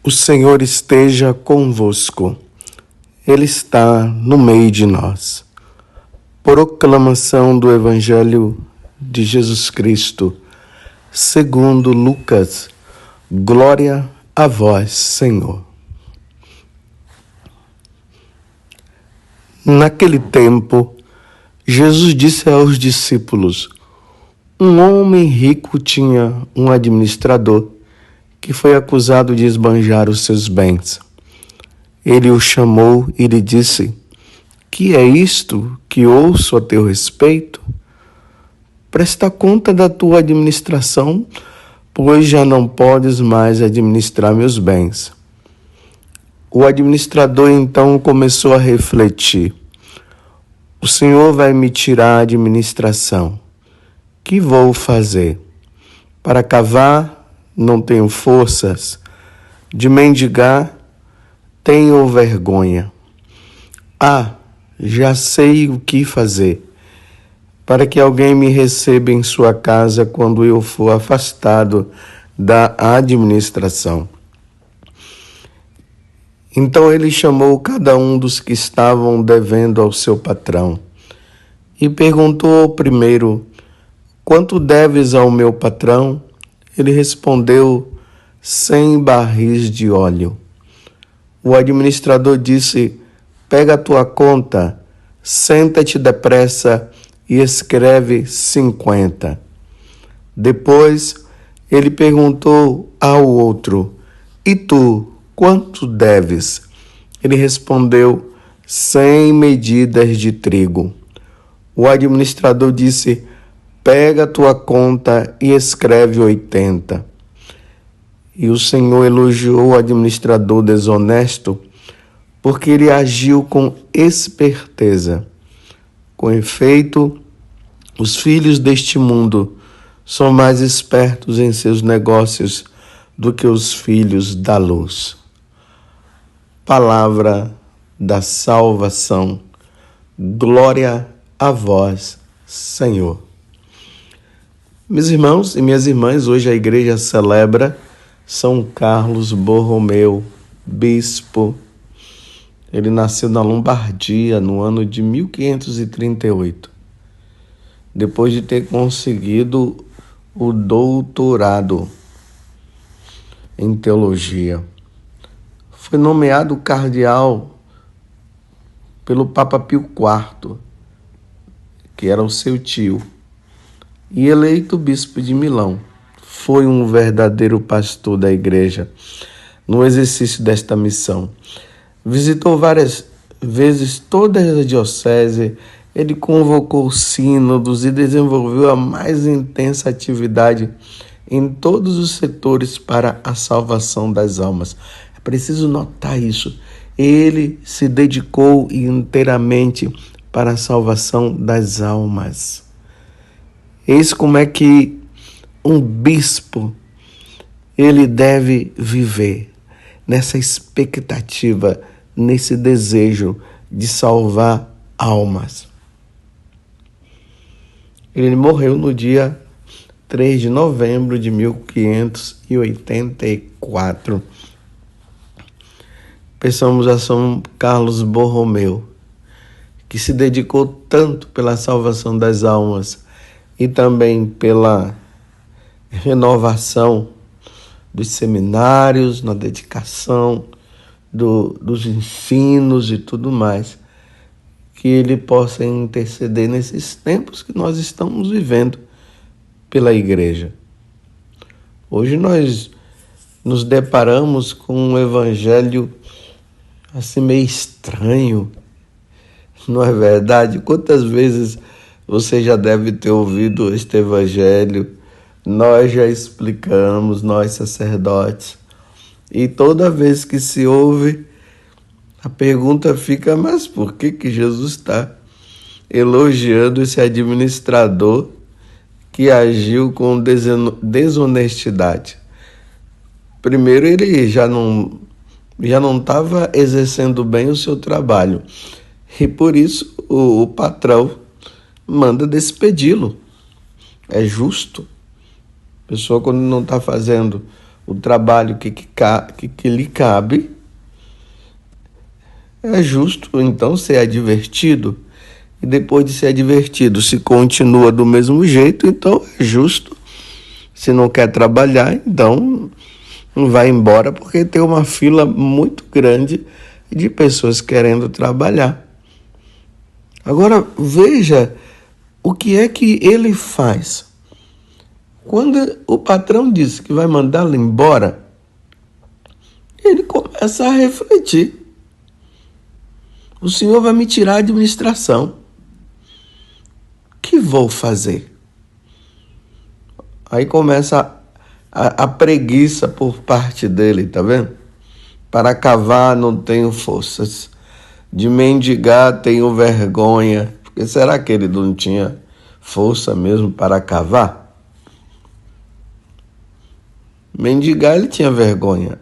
O Senhor esteja convosco, Ele está no meio de nós. Proclamação do Evangelho de Jesus Cristo, segundo Lucas. Glória a vós, Senhor. Naquele tempo, Jesus disse aos discípulos: um homem rico tinha um administrador que foi acusado de esbanjar os seus bens. Ele o chamou e lhe disse: que é isto que ouço a teu respeito? Presta conta da tua administração, pois já não podes mais administrar meus bens. O administrador então começou a refletir: o Senhor vai me tirar a administração. Que vou fazer? Para cavar, não tenho forças. De mendigar, tenho vergonha. Já sei o que fazer. Para que alguém me receba em sua casa quando eu for afastado da administração. Então ele chamou cada um dos que estavam devendo ao seu patrão e perguntou ao primeiro: quanto deves ao meu patrão? Ele respondeu: 100 barris de óleo. O administrador disse: pega a tua conta, senta-te depressa e escreve 50. Depois ele perguntou ao outro: e tu, quanto deves? Ele respondeu: 100 medidas de trigo. O administrador disse: pega a tua conta e escreve 80. E o Senhor elogiou o administrador desonesto, porque ele agiu com esperteza. Com efeito, os filhos deste mundo são mais espertos em seus negócios do que os filhos da luz. Palavra da salvação. Glória a vós, Senhor. Meus irmãos e minhas irmãs, hoje a igreja celebra São Carlos Borromeu, bispo. Ele nasceu na Lombardia no ano de 1538, depois de ter conseguido o doutorado em teologia. Foi nomeado cardeal pelo Papa Pio IV, que era o seu tio, e eleito bispo de Milão. Foi um verdadeiro pastor da igreja no exercício desta missão. Visitou várias vezes toda a diocese, ele convocou sínodos e desenvolveu a mais intensa atividade em todos os setores para a salvação das almas. É preciso notar isso. Ele se dedicou inteiramente para a salvação das almas. Eis como é que um bispo ele deve viver nessa expectativa, nesse desejo de salvar almas. Ele morreu no dia 3 de novembro de 1584. Pensamos a São Carlos Borromeu, que se dedicou tanto pela salvação das almas e também pela renovação dos seminários, na dedicação dos ensinos e tudo mais, que ele possa interceder nesses tempos que nós estamos vivendo pela igreja. Hoje nós nos deparamos com um evangelho assim meio estranho, não é verdade? Quantas vezes você já deve ter ouvido este evangelho? Nós já explicamos, nós sacerdotes, e toda vez que se ouve, a pergunta fica: mas por que Jesus está elogiando esse administrador que agiu com desonestidade? Primeiro, ele já não estava exercendo bem o seu trabalho, e por isso o patrão manda despedi-lo. É justo. A pessoa, quando não está fazendo o trabalho que lhe cabe, é justo então ser advertido. E depois de ser advertido, se continua do mesmo jeito, então é justo. Se não quer trabalhar, então não vai embora, porque tem uma fila muito grande de pessoas querendo trabalhar. Agora veja o que é que ele faz. Quando o patrão disse que vai mandá-lo embora, ele começa a refletir. O senhor vai me tirar a administração. O que vou fazer? Aí começa a preguiça por parte dele, tá vendo? Para cavar não tenho forças. De mendigar tenho vergonha. Porque será que ele não tinha força mesmo para cavar? Mendigar ele tinha vergonha.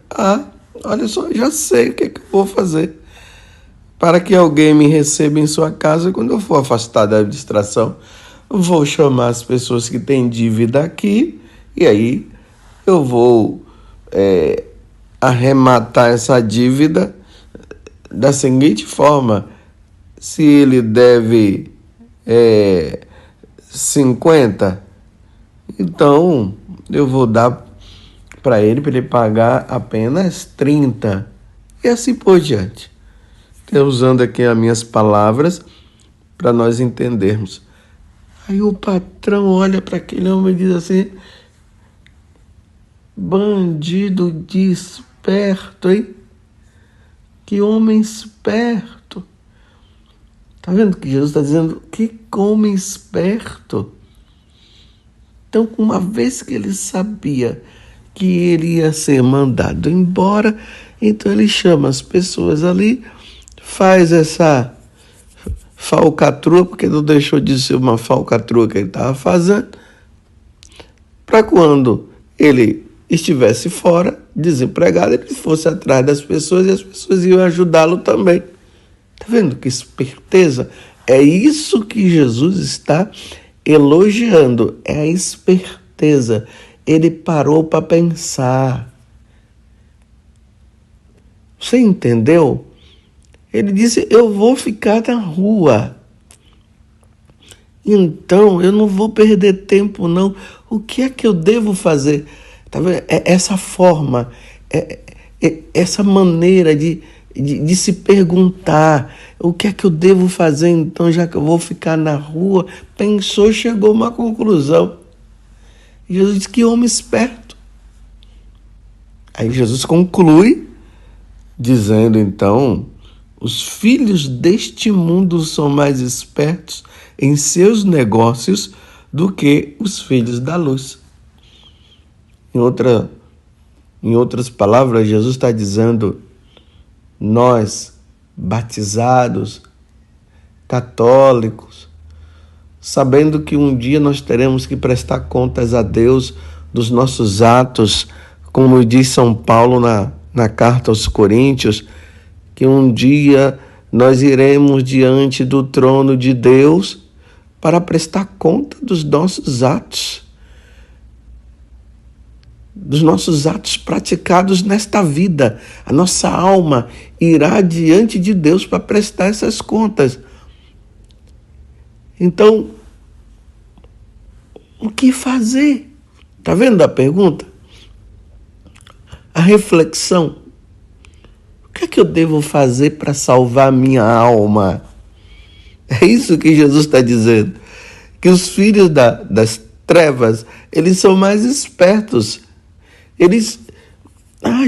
Olha só, já sei o que eu vou fazer. Para que alguém me receba em sua casa quando eu for afastado da administração, eu vou chamar as pessoas que têm dívida aqui e aí eu vou arrematar essa dívida da seguinte forma: se ele deve 50, então eu vou dar para ele pagar apenas 30 e assim por diante. Estou usando aqui as minhas palavras para nós entendermos. Aí o patrão olha para aquele homem e diz assim: bandido desperto, hein? Que homem esperto. Está vendo que Jesus está dizendo? Que homem esperto. Então, uma vez que ele sabia que ele ia ser mandado embora, então ele chama as pessoas ali, faz essa falcatrua, porque não deixou de ser uma falcatrua que ele estava fazendo, para quando ele estivesse fora, desempregado, ele fosse atrás das pessoas e as pessoas iam ajudá-lo também. Está vendo que esperteza? É isso que Jesus está elogiando, é a esperteza. Ele parou para pensar. Você entendeu? Ele disse: eu vou ficar na rua. Então, eu não vou perder tempo, não. O que é que eu devo fazer? Tá vendo? É essa forma, essa maneira de se perguntar: o que é que eu devo fazer, então, já que eu vou ficar na rua? Pensou, chegou a uma conclusão. Jesus disse: que homem esperto. Aí Jesus conclui dizendo, então: os filhos deste mundo são mais espertos em seus negócios do que os filhos da luz. Em outras palavras, Jesus está dizendo: nós, batizados, católicos, sabendo que um dia nós teremos que prestar contas a Deus dos nossos atos, como diz São Paulo na carta aos Coríntios, que um dia nós iremos diante do trono de Deus para prestar conta dos nossos atos praticados nesta vida. A nossa alma irá diante de Deus para prestar essas contas. Então, o que fazer? Está vendo a pergunta? A reflexão. O que é que eu devo fazer para salvar minha alma? É isso que Jesus está dizendo. Que os filhos das trevas, eles são mais espertos. Eles,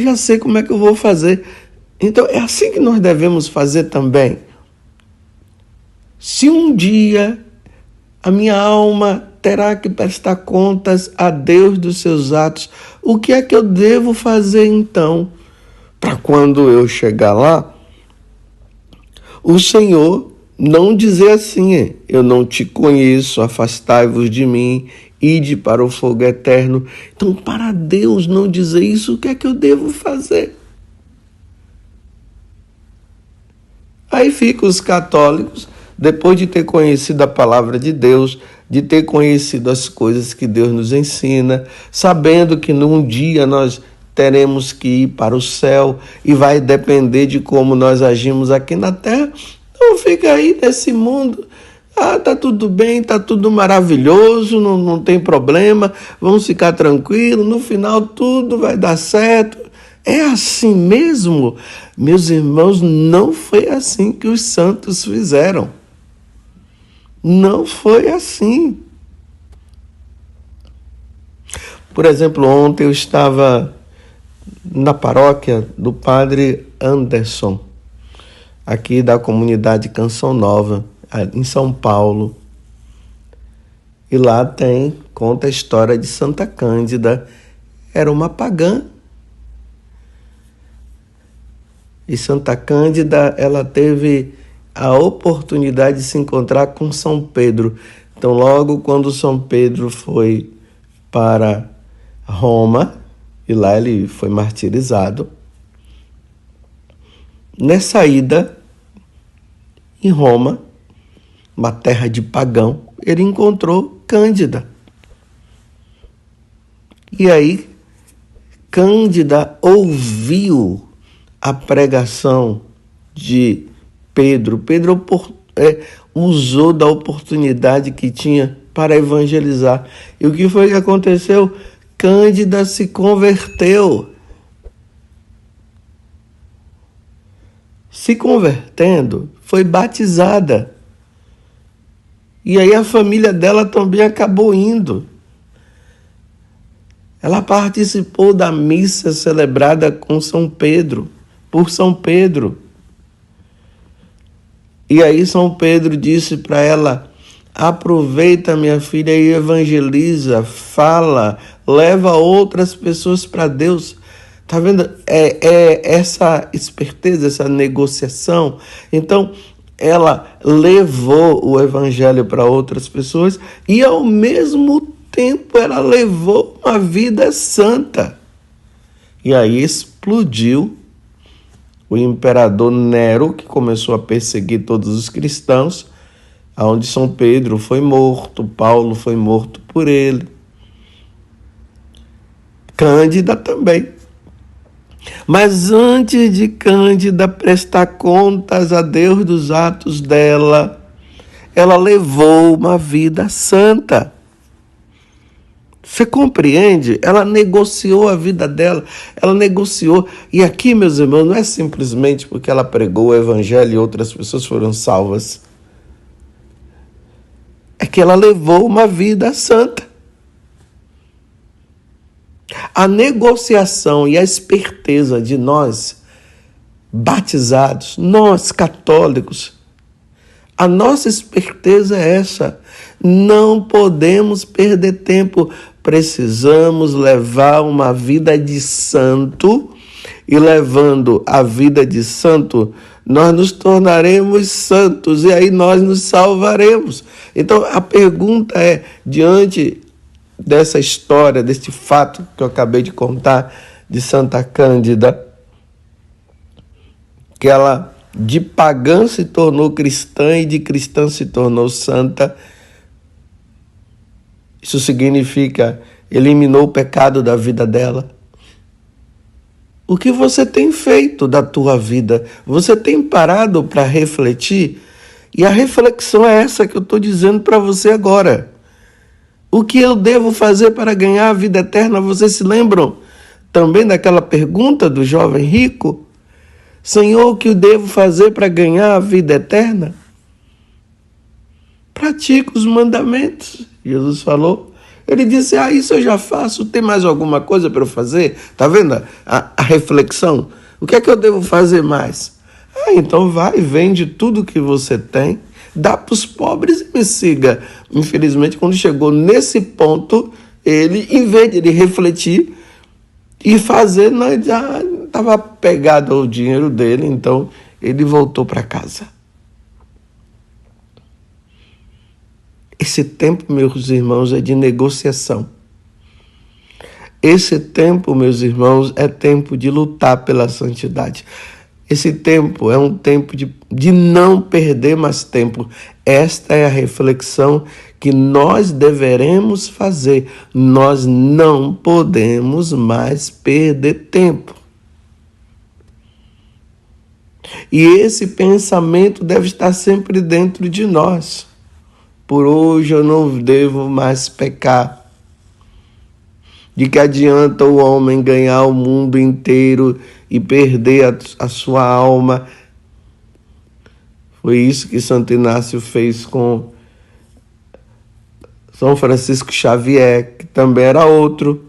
já sei como é que eu vou fazer. Então, é assim que nós devemos fazer também. Se um dia a minha alma terá que prestar contas a Deus dos seus atos, o que é que eu devo fazer então? Para quando eu chegar lá, o Senhor não dizer assim: eu não te conheço, afastai-vos de mim, ide para o fogo eterno. Então, para Deus não dizer isso, o que é que eu devo fazer? Aí ficam os católicos, depois de ter conhecido a palavra de Deus, de ter conhecido as coisas que Deus nos ensina, sabendo que num dia nós teremos que ir para o céu e vai depender de como nós agimos aqui na terra. Então fica aí nesse mundo. Tá tudo bem, tá tudo maravilhoso, não tem problema, vamos ficar tranquilos, no final tudo vai dar certo. É assim mesmo? Meus irmãos, não foi assim que os santos fizeram. Não foi assim. Por exemplo, ontem eu estava na paróquia do Padre Anderson, aqui da comunidade Canção Nova, em São Paulo. E lá conta a história de Santa Cândida. Era uma pagã. E Santa Cândida, ela teve a oportunidade de se encontrar com São Pedro. Então, logo quando São Pedro foi para Roma, e lá ele foi martirizado, nessa ida em Roma, uma terra de pagão, ele encontrou Cândida. E aí, Cândida ouviu a pregação de Pedro. Pedro usou da oportunidade que tinha para evangelizar. E o que foi que aconteceu? Cândida se converteu. Se convertendo, foi batizada. E aí a família dela também acabou indo. Ela participou da missa celebrada com São Pedro, por São Pedro. E aí São Pedro disse para ela: aproveita, minha filha, e evangeliza, fala, leva outras pessoas para Deus. Tá vendo? Essa esperteza, essa negociação. Então, ela levou o evangelho para outras pessoas e, ao mesmo tempo, ela levou uma vida santa. E aí explodiu o imperador Nero, que começou a perseguir todos os cristãos, onde São Pedro foi morto, Paulo foi morto por ele. Cândida também. Mas antes de Cândida prestar contas a Deus dos atos dela, ela levou uma vida santa. Você compreende? Ela negociou a vida dela, ela negociou. E aqui, meus irmãos, não é simplesmente porque ela pregou o evangelho e outras pessoas foram salvas. É que ela levou uma vida santa. A negociação e a esperteza de nós, batizados, nós católicos, a nossa esperteza é essa. Não podemos perder tempo. Precisamos levar uma vida de santo. E levando a vida de santo, nós nos tornaremos santos. E aí nós nos salvaremos. Então a pergunta é, diante dessa história, deste fato que eu acabei de contar de Santa Cândida, que ela de pagã se tornou cristã e de cristã se tornou santa. Isso significa eliminou o pecado da vida dela. O que você tem feito da tua vida? Você tem parado para refletir? E a reflexão é essa que eu estou dizendo para você agora. O que eu devo fazer para ganhar a vida eterna? Vocês se lembram também daquela pergunta do jovem rico? Senhor, o que eu devo fazer para ganhar a vida eterna? Pratica os mandamentos. Jesus falou. Ele disse, isso eu já faço, tem mais alguma coisa para eu fazer? Está vendo a reflexão? O que é que eu devo fazer mais? Então vai, vende tudo que você tem, dá para os pobres e me siga. Infelizmente, quando chegou nesse ponto, ele, em vez de ele refletir e fazer, já estava pegado ao dinheiro dele, então ele voltou para casa. Esse tempo, meus irmãos, é de negociação. Esse tempo, meus irmãos, é tempo de lutar pela santidade. Esse tempo é um tempo de não perder mais tempo. Esta é a reflexão que nós deveremos fazer. Nós não podemos mais perder tempo. E esse pensamento deve estar sempre dentro de nós. Por hoje eu não devo mais pecar. De que adianta o homem ganhar o mundo inteiro e perder a sua alma? Foi isso que Santo Inácio fez com São Francisco Xavier, que também era outro,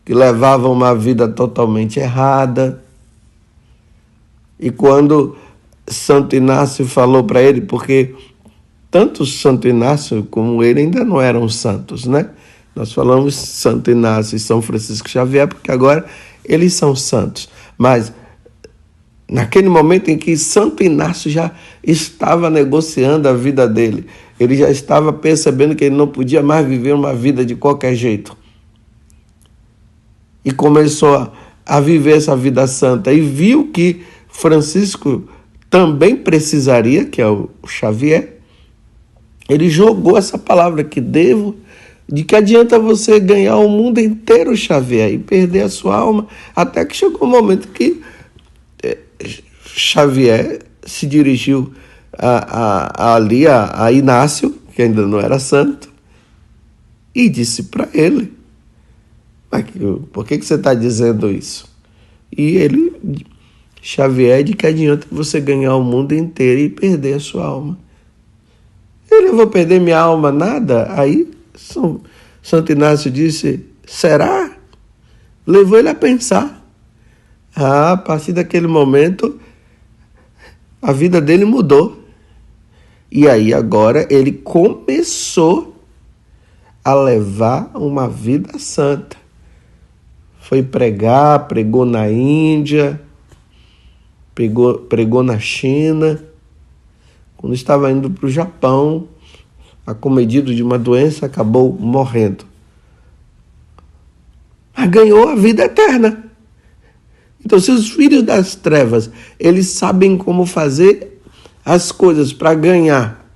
que levava uma vida totalmente errada. E quando Santo Inácio falou para ele, porque tanto Santo Inácio como ele ainda não eram santos, né? Nós falamos Santo Inácio e São Francisco Xavier, porque agora eles são santos. Mas naquele momento em que Santo Inácio já estava negociando a vida dele, ele já estava percebendo que ele não podia mais viver uma vida de qualquer jeito. E começou a viver essa vida santa. E viu que Francisco também precisaria, que é o Xavier. Ele jogou essa palavra que devo. De que adianta você ganhar o mundo inteiro, Xavier, e perder a sua alma? Até que chegou um momento que Xavier se dirigiu ali a Inácio, que ainda não era santo, e disse para ele: por que você está dizendo isso? E ele, Xavier, de que adianta você ganhar o mundo inteiro e perder a sua alma? Eu vou perder minha alma, nada? Aí Santo Inácio disse: será? Levou ele a pensar. A partir daquele momento, a vida dele mudou. E aí agora ele começou a levar uma vida santa. Foi pregar, pregou na Índia, pregou na China. Quando estava indo para o Japão, acometido de uma doença, acabou morrendo. Mas ganhou a vida eterna. Então, se os filhos das trevas, eles sabem como fazer as coisas para ganhar,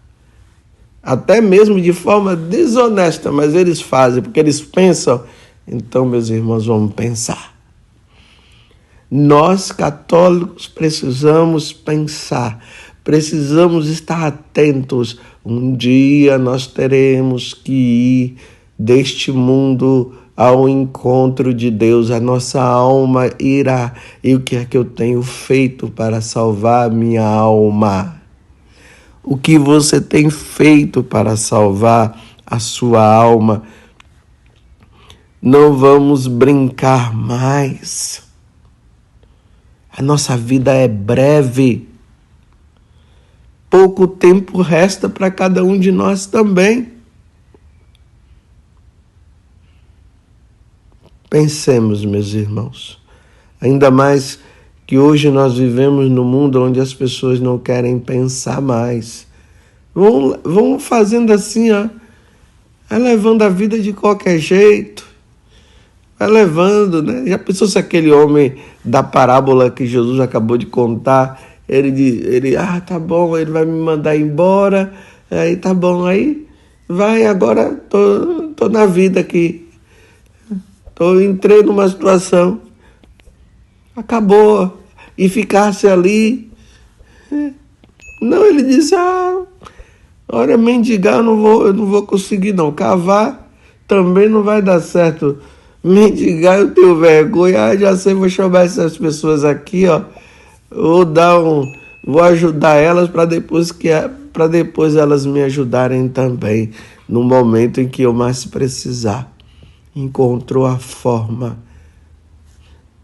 até mesmo de forma desonesta, mas eles fazem, porque eles pensam. Então, meus irmãos, vamos pensar. Nós, católicos, precisamos pensar, precisamos estar atentos. Um dia nós teremos que ir deste mundo ao encontro de Deus, a nossa alma irá. E o que é que eu tenho feito para salvar a minha alma? O que você tem feito para salvar a sua alma? Não vamos brincar mais. A nossa vida é breve. Pouco tempo resta para cada um de nós também. Pensemos, meus irmãos. Ainda mais que hoje nós vivemos num mundo onde as pessoas não querem pensar mais. Vão fazendo assim, vai levando a vida de qualquer jeito. Vai levando, né? Já pensou se aquele homem da parábola que Jesus acabou de contar, ele tá bom, ele vai me mandar embora, aí tá bom, aí vai, agora tô na vida aqui, entrei numa situação, acabou, e ficasse ali. Não, ele disse: olha, mendigar eu não vou conseguir não, cavar também não vai dar certo, mendigar eu tenho vergonha, já sei, vou chamar essas pessoas aqui, vou ajudar elas para depois elas me ajudarem também, no momento em que eu mais precisar. Encontrou a forma.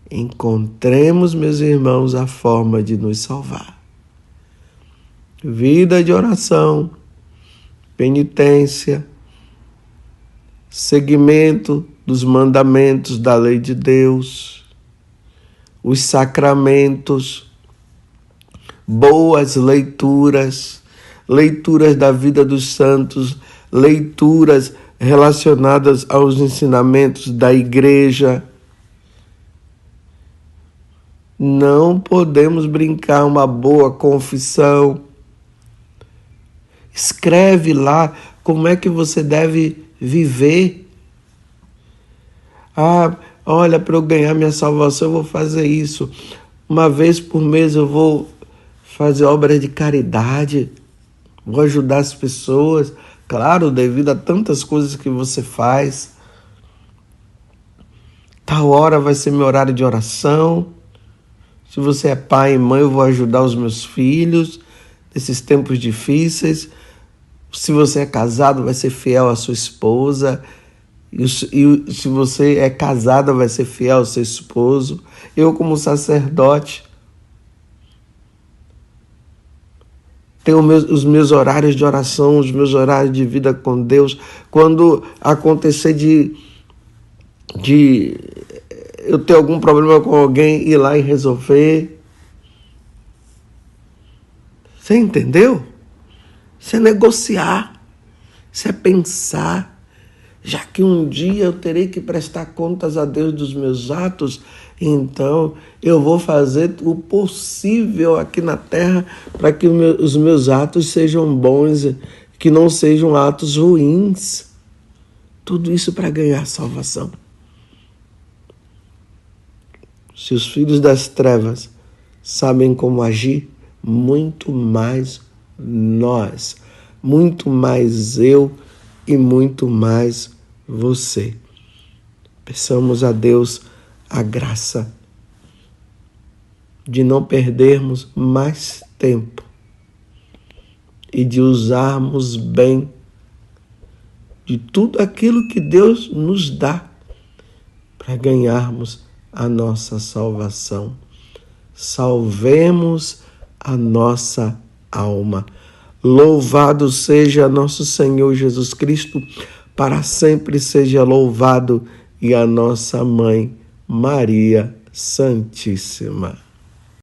Encontremos, meus irmãos, a forma de nos salvar. Vida de oração, penitência, seguimento dos mandamentos da lei de Deus, os sacramentos, boas leituras, leituras da vida dos santos, leituras relacionadas aos ensinamentos da igreja. Não podemos brincar, uma boa confissão. Escreve lá como é que você deve viver. Olha, para eu ganhar minha salvação, eu vou fazer isso. Uma vez por mês eu vou fazer obras de caridade, vou ajudar as pessoas. Claro, devido a tantas coisas que você faz. Tal hora vai ser meu horário de oração. Se você é pai e mãe, eu vou ajudar os meus filhos nesses tempos difíceis. Se você é casado, vai ser fiel à sua esposa. E se você é casada, vai ser fiel ao seu esposo. Eu, como sacerdote, tenho os meus horários de oração, os meus horários de vida com Deus. Quando acontecer de eu ter algum problema com alguém, ir lá e resolver. Você entendeu? Isso é negociar, isso é pensar. Já que um dia eu terei que prestar contas a Deus dos meus atos, então eu vou fazer o possível aqui na terra para que os meus atos sejam bons, que não sejam atos ruins. Tudo isso para ganhar salvação. Se os filhos das trevas sabem como agir, muito mais nós, muito mais eu e muito mais você. Peçamos a Deus a graça de não perdermos mais tempo e de usarmos bem de tudo aquilo que Deus nos dá para ganharmos a nossa salvação. Salvemos a nossa alma. Louvado seja nosso Senhor Jesus Cristo, para sempre seja louvado, e a nossa Mãe Maria Santíssima.